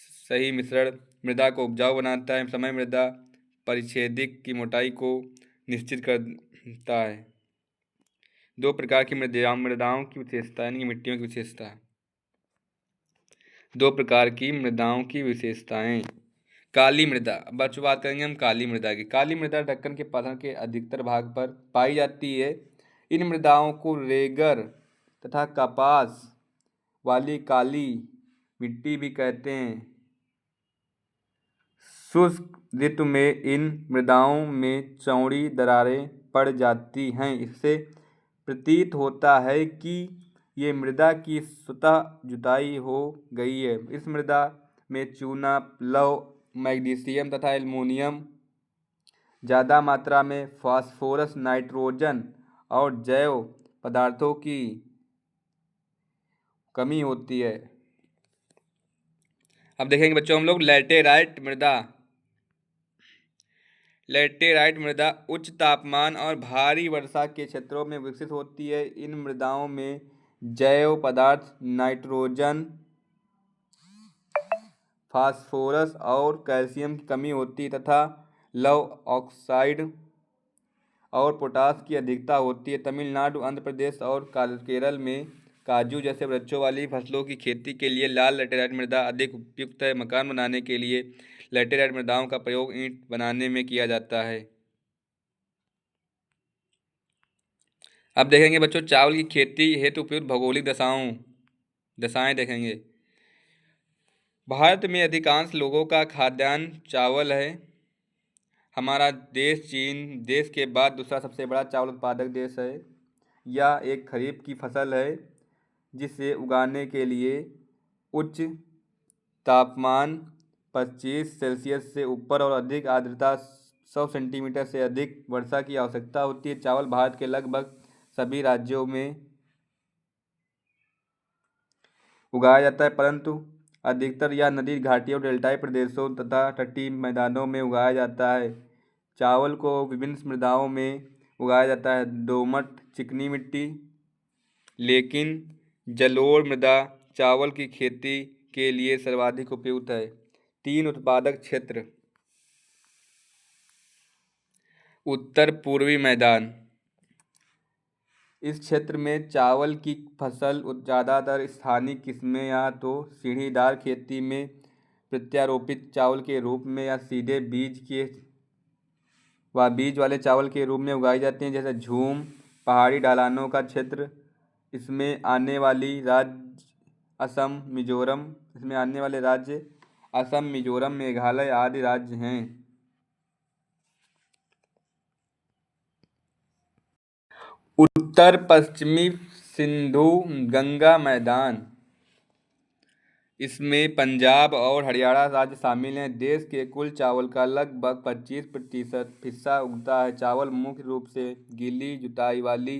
सही मिश्रण मृदा को उपजाऊ बनाता है। समय मृदा परिच्छेदिक की मोटाई को निश्चित करता है। 2 प्रकार की मृदाओं की विशेषता, यानी कि मिट्टियों की विशेषता। 2 प्रकार की मृदाओं की विशेषताएं। काली मृदा। बच्चों बात करेंगे हम काली मृदा की। काली मृदा दक्कन के पठार के अधिकतर भाग पर पाई जाती है। इन मृदाओं को रेगर तथा कपास वाली काली मिट्टी भी कहते हैं। शुष्क ऋतु में इन मृदाओं में चौड़ी दरारें पड़ जाती हैं। इससे प्रतीत होता है कि ये मृदा की स्वतः जुताई हो गई है। इस मृदा में चूना, लौह, मैग्नीशियम तथा एल्युमिनियम, ज़्यादा मात्रा में फास्फोरस, नाइट्रोजन और जैव पदार्थों की कमी होती है। अब देखेंगे बच्चों हम लोग लैटेराइट मृदा। लैटेराइट मृदा उच्च तापमान और भारी वर्षा के क्षेत्रों में विकसित होती है। इन मृदाओं में जैव पदार्थ नाइट्रोजन, फास्फोरस और कैल्शियम की कमी होती है तथा लौह ऑक्साइड और पोटास की अधिकता होती है। तमिलनाडु, आंध्र प्रदेश और केरल में काजू जैसे वृक्षों वाली फसलों की खेती के लिए लाल लैटेराइट मृदा अधिक उपयुक्त है। मकान बनाने के लिए लैटेराइट मृदाओं का प्रयोग ईंट बनाने में किया जाता है। अब देखेंगे बच्चों चावल की खेती हेतु उपयुक्त भौगोलिक दशाएं देखेंगे। भारत में अधिकांश लोगों का खाद्यान्न चावल है। हमारा देश चीन देश के बाद दूसरा सबसे बड़ा चावल उत्पादक देश है। यह एक खरीफ की फसल है जिसे उगाने के लिए उच्च तापमान 25 सेल्सियस से ऊपर और अधिक आर्द्रता 100 सेंटीमीटर से अधिक वर्षा की आवश्यकता होती है। चावल भारत के लगभग सभी राज्यों में उगाया जाता है, परंतु अधिकतर यह नदी घाटियों, डेल्टाई प्रदेशों तथा तटीय मैदानों में उगाया जाता है। चावल को विभिन्न मृदाओं में उगाया जाता है, दोमट, चिकनी मिट्टी, लेकिन जलोढ़ मृदा चावल की खेती के लिए सर्वाधिक उपयुक्त है। 3 उत्पादक क्षेत्र। उत्तर पूर्वी मैदान। इस क्षेत्र में चावल की फसल ज़्यादातर स्थानीय किस्में या तो सीढ़ीदार खेती में प्रत्यारोपित चावल के रूप में या सीधे बीज वाले चावल के रूप में उगाई जाती हैं, जैसे झूम। पहाड़ी ढलानों का क्षेत्र, इसमें आने वाले राज्य असम, मिजोरम, मेघालय आदि राज्य हैं। उत्तर पश्चिमी सिंधु गंगा मैदान, इसमें पंजाब और हरियाणा राज्य शामिल हैं। देश के कुल चावल का लगभग 25% हिस्सा उगता है। चावल मुख्य रूप से गीली जुताई वाली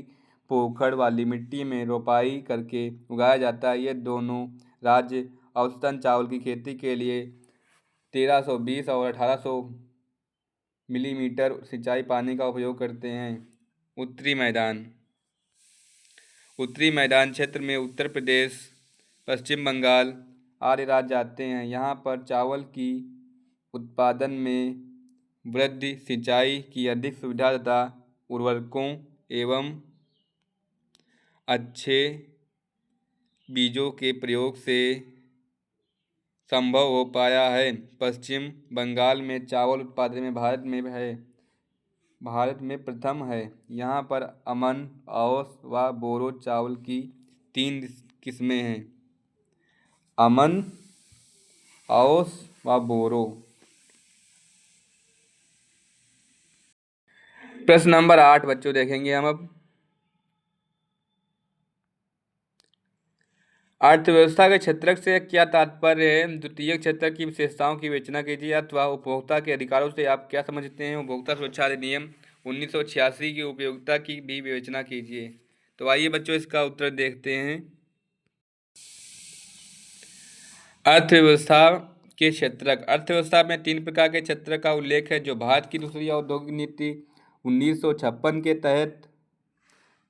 पोखर वाली मिट्टी में रोपाई करके उगाया जाता है। ये दोनों राज्य औसतन चावल की खेती के लिए 1320 और 1800 मिलीमीटर सिंचाई पानी का उपयोग करते हैं। उत्तरी मैदान क्षेत्र में उत्तर प्रदेश, पश्चिम बंगाल आदि राज्य आते हैं। यहाँ पर चावल की उत्पादन में वृद्धि, सिंचाई की अधिक सुविधा तथा उर्वरकों एवं अच्छे बीजों के प्रयोग से संभव हो पाया है। पश्चिम बंगाल में चावल उत्पादन में भारत में प्रथम है। यहाँ पर अमन, औस व बोरो चावल की 3 किस्में हैं। अमन, औस व बोरो। प्रश्न नंबर 8 बच्चों देखेंगे हम अब। अर्थव्यवस्था के क्षेत्रक से क्या तात्पर्य है? द्वितीय क्षेत्र की विशेषताओं की विवेचना कीजिए अथवा उपभोक्ता के अधिकारों से आप क्या समझते हैं? उपभोक्ता सुरक्षा अधिनियम 1986 की उपयोगिता की भी विवेचना कीजिए। तो आइए बच्चों इसका उत्तर देखते हैं। अर्थव्यवस्था के क्षेत्रक। अर्थव्यवस्था में 3 प्रकार के क्षेत्र का उल्लेख है, जो भारत की दूसरी औद्योगिक नीति 1956 के तहत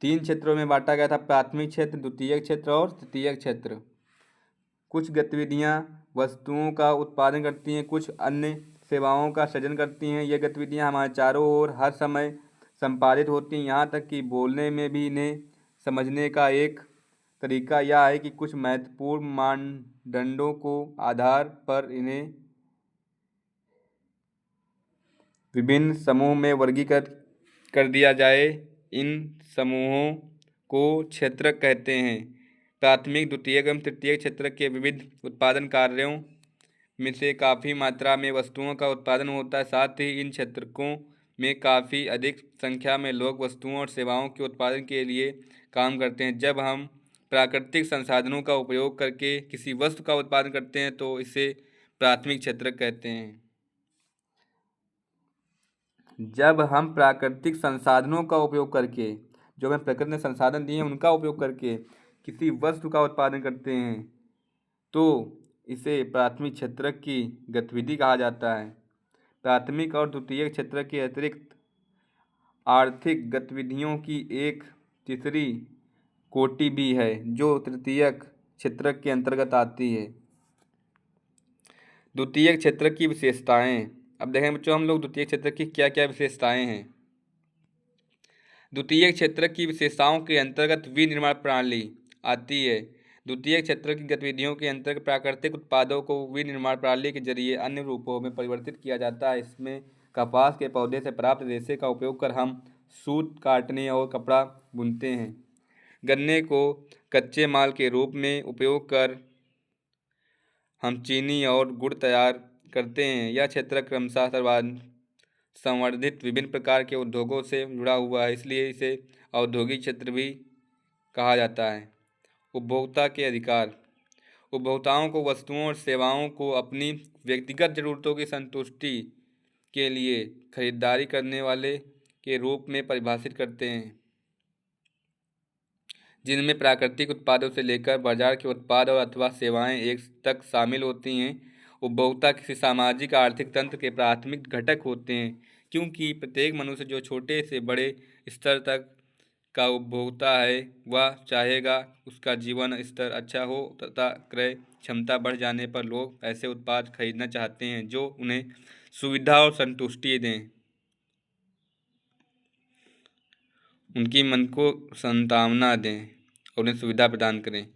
3 क्षेत्रों में बांटा गया था: प्राथमिक क्षेत्र, द्वितीयक क्षेत्र और तृतीयक क्षेत्र। कुछ गतिविधियां वस्तुओं का उत्पादन करती हैं, कुछ अन्य सेवाओं का सृजन करती हैं। ये गतिविधियां हमारे चारों ओर हर समय संपादित होती हैं, यहाँ तक कि बोलने में भी। इन्हें समझने का एक तरीका यह है कि कुछ महत्वपूर्ण मानदंडों को आधार पर इन्हें विभिन्न समूह में वर्गीकृत कर दिया जाए। इन समूहों को क्षेत्रक कहते हैं। प्राथमिक, द्वितीयक एवं तृतीयक क्षेत्र के विविध उत्पादन कार्यों में से काफ़ी मात्रा में वस्तुओं का उत्पादन होता है। साथ ही इन क्षेत्रकों में काफ़ी अधिक संख्या में लोग वस्तुओं और सेवाओं के उत्पादन के लिए काम करते हैं। जब हम प्राकृतिक संसाधनों का उपयोग करके किसी वस्तु का उत्पादन करते हैं तो इसे प्राथमिक क्षेत्रक कहते हैं। जब हम प्राकृतिक संसाधनों का उपयोग करके, जो हमें प्रकृति ने संसाधन दिए हैं उनका उपयोग करके किसी वस्तु का उत्पादन करते हैं तो इसे प्राथमिक क्षेत्रक की गतिविधि कहा जाता है। प्राथमिक और द्वितीयक क्षेत्रक के अतिरिक्त आर्थिक गतिविधियों की एक तीसरी कोटि भी है जो तृतीयक क्षेत्रक के अंतर्गत आती है। द्वितीयक क्षेत्र की विशेषताएं। अब देखें बच्चों हम लोग द्वितीयक क्षेत्र की क्या क्या विशेषताएं हैं। द्वितीयक क्षेत्र की विशेषताओं के अंतर्गत विनिर्माण प्रणाली आती है। द्वितीयक क्षेत्र की गतिविधियों के अंतर्गत प्राकृतिक उत्पादों को विनिर्माण प्रणाली के जरिए अन्य रूपों में परिवर्तित किया जाता है। इसमें कपास के पौधे से प्राप्त रेशे का उपयोग कर हम सूत काटने और कपड़ा बुनते हैं। गन्ने को कच्चे माल के रूप में उपयोग कर हम चीनी और गुड़ तैयार करते हैं। यह क्षेत्र क्रमशः संवर्धित विभिन्न प्रकार के उद्योगों से जुड़ा हुआ है, इसलिए इसे औद्योगिक क्षेत्र भी कहा जाता है। उपभोक्ता के अधिकार। उपभोक्ताओं को वस्तुओं और सेवाओं को अपनी व्यक्तिगत जरूरतों की संतुष्टि के लिए खरीदारी करने वाले के रूप में परिभाषित करते हैं, जिनमें प्राकृतिक उत्पादों से लेकर बाजार के उत्पाद और अथवा सेवाएं एक तक शामिल होती हैं। उपभोक्ता किसी सामाजिक आर्थिक तंत्र के प्राथमिक घटक होते हैं, क्योंकि प्रत्येक मनुष्य जो छोटे से बड़े स्तर तक का उपभोक्ता है वह चाहेगा उसका जीवन स्तर अच्छा हो तथा क्रय क्षमता बढ़ जाने पर लोग ऐसे उत्पाद खरीदना चाहते हैं जो उन्हें सुविधा और संतुष्टि दें, उनकी मन को सांत्वना दें और उन्हें सुविधा प्रदान करें।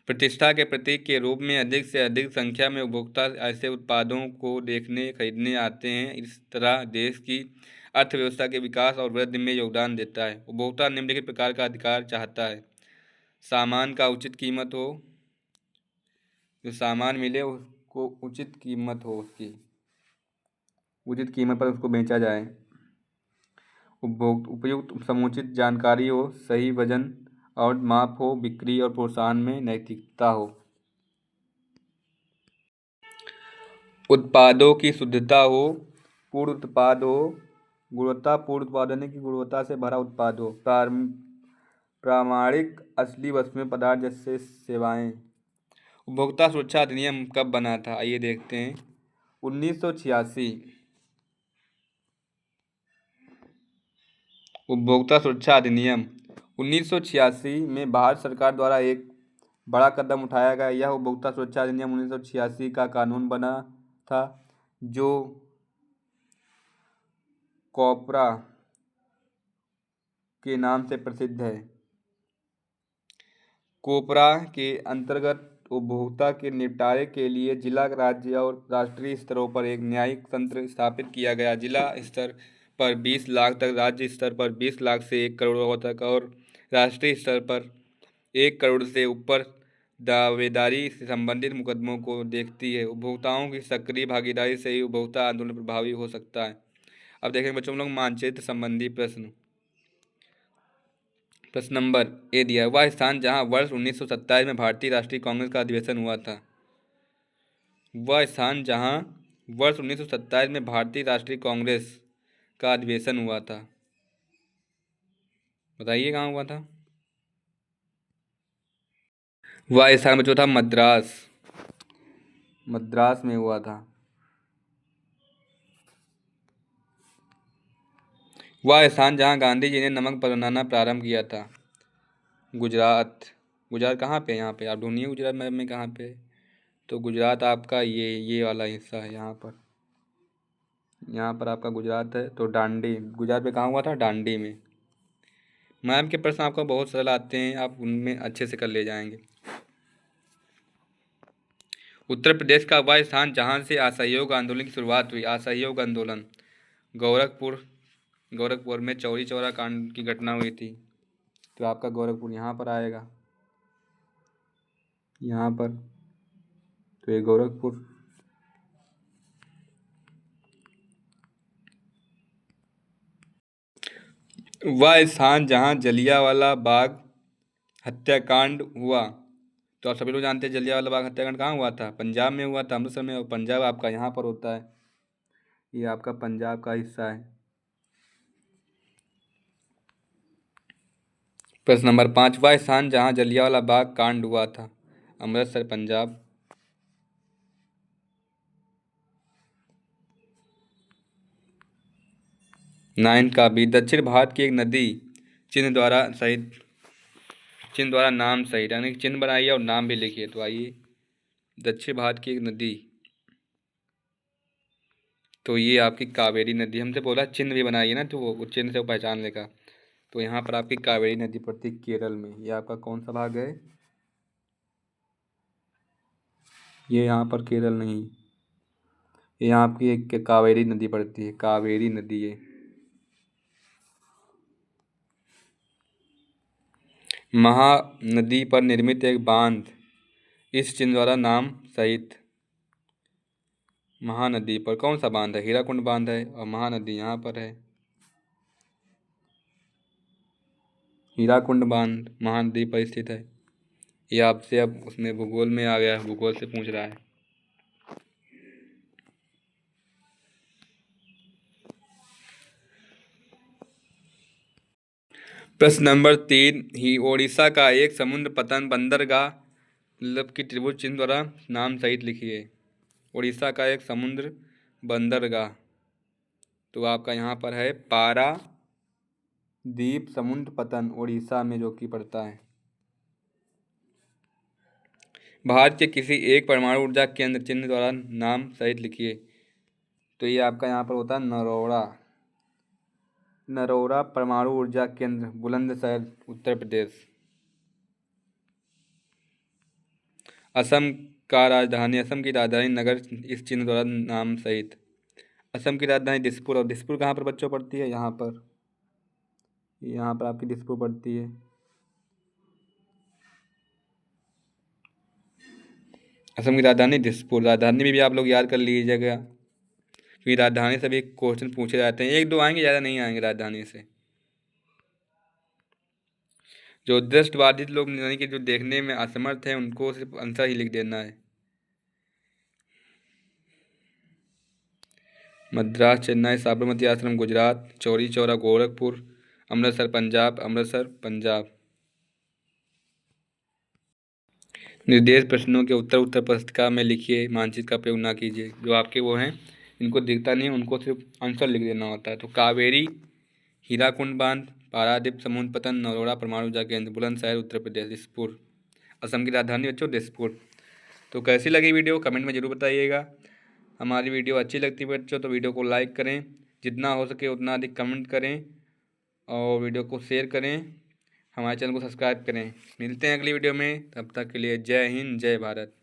प्रतिष्ठा के प्रतीक के रूप में अधिक से अधिक संख्या में उपभोक्ता ऐसे उत्पादों को देखने खरीदने आते हैं। इस तरह देश की अर्थव्यवस्था के विकास और वृद्धि में योगदान देता है। उपभोक्ता निम्नलिखित प्रकार का अधिकार चाहता है। सामान का उचित कीमत हो, जो सामान मिले उसको उचित कीमत हो, उसकी उचित कीमत पर उसको बेचा जाए। उपयुक्त समुचित जानकारी हो, सही वजन और माप हो, बिक्री और प्रोत्साहन में नैतिकता हो। उत्पादों की शुद्धता हो, पूर्ण उत्पाद हो, गुणवत्ता पूर्ण उत्पाद यानी कि गुणवत्ता से भरा उत्पाद हो, प्रामाणिक असली वस्तुएं पदार्थ जैसे सेवाएं। उपभोक्ता सुरक्षा अधिनियम कब बना था, आइए देखते हैं। 1986। उपभोक्ता सुरक्षा अधिनियम 1986 में भारत सरकार द्वारा एक बड़ा कदम उठाया गया। यह उपभोक्ता सुरक्षा अधिनियम 1986 का कानून बना था जो कॉपरा के नाम से प्रसिद्ध है। कोपरा के अंतर्गत उपभोक्ता के निपटारे के लिए जिला, राज्य और राष्ट्रीय स्तरों पर एक न्यायिक तंत्र स्थापित किया गया। जिला स्तर पर 20 लाख तक, राज्य स्तर पर 20 लाख से 1 करोड़ तक और राष्ट्रीय स्तर पर 1 करोड़ से ऊपर दावेदारी से संबंधित मुकदमों को देखती है। उपभोक्ताओं की सक्रिय भागीदारी से ही उपभोक्ता आंदोलन प्रभावी हो सकता है। अब देखें बच्चों लोग मानचित्र संबंधी प्रश्न। प्रश्न नंबर ए दिया, वह स्थान जहां वर्ष 1927 में भारतीय राष्ट्रीय कांग्रेस का अधिवेशन हुआ था। वह स्थान जहां वर्ष 1927 में भारतीय राष्ट्रीय कांग्रेस का अधिवेशन हुआ था, बताइए कहाँ हुआ था। वह स्थान बच्चों था मद्रास, मद्रास में हुआ था। वह स्थान जहां गांधी जी ने नमक बनाना प्रारंभ किया था, गुजरात। गुजरात कहाँ पे, यहाँ पे आप ढूंढिए गुजरात मैप में कहाँ पे। तो गुजरात आपका ये वाला हिस्सा है, यहाँ पर आपका गुजरात है। तो डांडी, गुजरात में कहाँ हुआ था, डांडी में। मैप के प्रश्न आपको बहुत सरल आते हैं, आप उनमें अच्छे से कर ले जाएंगे। उत्तर प्रदेश का वह स्थान जहाँ से असहयोग आंदोलन की शुरुआत हुई। असहयोग आंदोलन गोरखपुर में चौरी चौरा कांड की घटना हुई थी। तो आपका गोरखपुर यहाँ पर आएगा, यहाँ पर। तो ये गोरखपुर। वह स्थान जहाँ जलियांवाला बाग हत्याकांड हुआ। तो आप सभी लोग जानते हैं जलियांवाला बाग हत्याकांड कहाँ हुआ था, पंजाब में हुआ था, अमृतसर में। और पंजाब आपका यहाँ पर होता है, ये आपका पंजाब का हिस्सा है। प्रश्न नंबर 5, वह स्थान जहाँ जलियांवाला बाग कांड हुआ था, अमृतसर, पंजाब। नाइन का भी, दक्षिण भारत की एक नदी चिन्ह द्वारा शहीद चिन्ह द्वारा नाम सहित, यानी कि चिन्ह बनाइए और नाम भी लिखिए। तो आइए, दक्षिण भारत की एक नदी, तो ये आपकी कावेरी नदी। हमसे बोला चिन्ह भी बनाइए ना, तो वो चिन्ह से वो पहचान लेगा। तो यहाँ पर आपकी कावेरी नदी पड़ती है केरल में। ये आपका कौन सा भाग है? ये यहाँ पर केरल नहीं, ये यहाँ आपकी एक कावेरी नदी पड़ती है, कावेरी नदी है। महानदी पर निर्मित एक बांध इस चिन्ह द्वारा नाम सहित। महानदी पर कौन सा बांध है? हीराकुंड बांध है, और महानदी यहाँ पर है। हीराकुंड बांध महानदी पर स्थित है। ये आपसे अब उसमें भूगोल में आ गया, भूगोल से पूछ रहा है। प्रश्न नंबर 3, ही ओडिशा का एक समुद्र पतन बंदरगाह मतलब कि त्रिभुज चिन्ह द्वारा नाम सहित लिखिए। उड़ीसा का एक समुद्र बंदरगाह, तो आपका यहाँ पर है पारादीप समुद्र पतन, उड़ीसा में जो कि पड़ता है। भारत के किसी एक परमाणु ऊर्जा केंद्र चिन्ह द्वारा नाम सहित लिखिए। तो ये आपका यहाँ पर होता है नरोड़ा, नरोड़ा परमाणु ऊर्जा केंद्र, बुलंदशहर, उत्तर प्रदेश। असम का राजधानी, असम की राजधानी नगर इस चिन्ह द्वारा नाम सहित। असम की राजधानी दिसपुर, और दिसपुर कहाँ पर बच्चों पड़ती है? यहाँ पर, यहाँ पर आपकी दिसपुर पड़ती है। असम की राजधानी दिसपुर। राजधानी में भी आप लोग याद कर लीजिएगा, क्योंकि राजधानी से भी क्वेश्चन पूछे जाते हैं। एक दो आएंगे, ज़्यादा नहीं आएंगे राजधानी से। जो दृष्टिबाधित लोग यानी कि जो देखने में असमर्थ हैं, उनको सिर्फ आंसर ही लिख देना है। मद्रास, चेन्नई, साबरमती आश्रम गुजरात, चौरी चौरा गोरखपुर, अमृतसर पंजाब, अमृतसर पंजाब। निर्देश प्रश्नों के उत्तर उत्तर पुस्तिका में लिखिए, मानचित्र का प्रयोग ना कीजिए। जो आपके वो हैं, इनको दिखता नहीं, उनको सिर्फ आंसर लिख देना होता है। तो कावेरी, हीराकुंड बांध, पारादीप समुद्र पतन, नरोड़ा परमाणु ऊर्जा केंद्र, बुलंदशहर, उत्तर प्रदेश, दिसपुर। असम की राजधानी बच्चों दिसपुर। तो कैसी लगी वीडियो कमेंट में ज़रूर बताइएगा। हमारी वीडियो अच्छी लगती है बच्चों तो वीडियो को लाइक करें, जितना हो सके उतना अधिक कमेंट करें, और वीडियो को शेयर करें, हमारे चैनल को सब्सक्राइब करें। मिलते हैं अगली वीडियो में, तब तक के लिए जय हिंद, जय भारत।